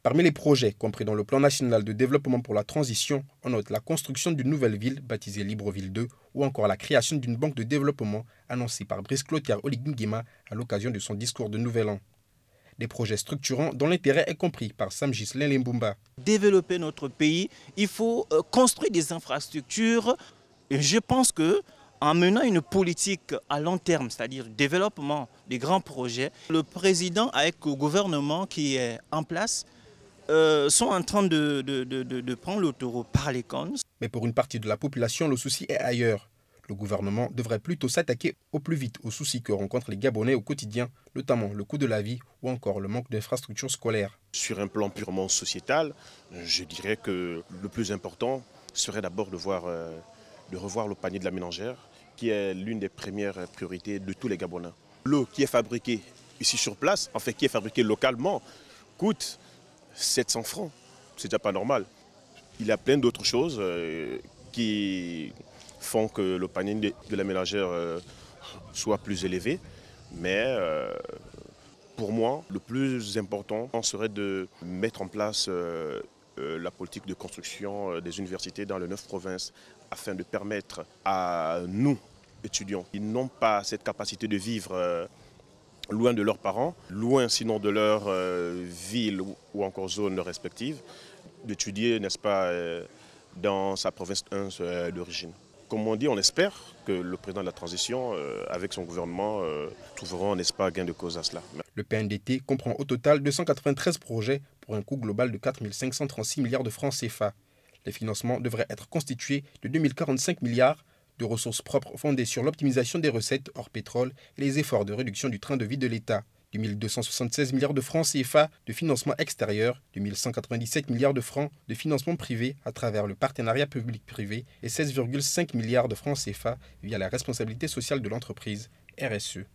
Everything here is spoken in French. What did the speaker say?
Parmi les projets compris dans le plan national de développement pour la transition, on note la construction d'une nouvelle ville baptisée Libreville 2 ou encore la création d'une banque de développement annoncée par Brice Clotaire Oligui à l'occasion de son discours de Nouvel An. Des projets structurants dont l'intérêt est compris par Sam Ghislain Limbumba. Développer notre pays, il faut construire des infrastructures. Et je pense que en menant une politique à long terme, c'est-à-dire le développement des grands projets, le président avec le gouvernement qui est en place sont en train de prendre le taureau par les cornes. Mais pour une partie de la population, le souci est ailleurs. Le gouvernement devrait plutôt s'attaquer au plus vite aux soucis que rencontrent les Gabonais au quotidien, notamment le coût de la vie ou encore le manque d'infrastructures scolaires. Sur un plan purement sociétal, je dirais que le plus important serait d'abord de revoir le panier de la ménagère, qui est l'une des premières priorités de tous les Gabonais. L'eau qui est fabriquée ici sur place, en fait qui est fabriquée localement, coûte 700 francs. C'est déjà pas normal. Il y a plein d'autres choses qui font que le panier de la ménagère soit plus élevé. Mais pour moi, le plus important serait de mettre en place la politique de construction des universités dans les 9 provinces afin de permettre à nous, étudiants, qui n'ont pas cette capacité de vivre loin de leurs parents, loin sinon de leur ville ou encore zone respective, d'étudier, n'est-ce pas, dans sa province 1 d'origine. Comme on dit, on espère que le président de la transition, avec son gouvernement, trouveront, n'est-ce pas, gain de cause à cela. Le PNDT comprend au total 293 projets pour un coût global de 4 536 milliards de francs CFA. Les financements devraient être constitués de 2045 milliards de ressources propres fondées sur l'optimisation des recettes hors pétrole et les efforts de réduction du train de vie de l'État. 2276 milliards de francs CFA de financement extérieur, 2197 milliards de francs de financement privé à travers le partenariat public-privé et 16,5 milliards de francs CFA via la responsabilité sociale de l'entreprise, RSE.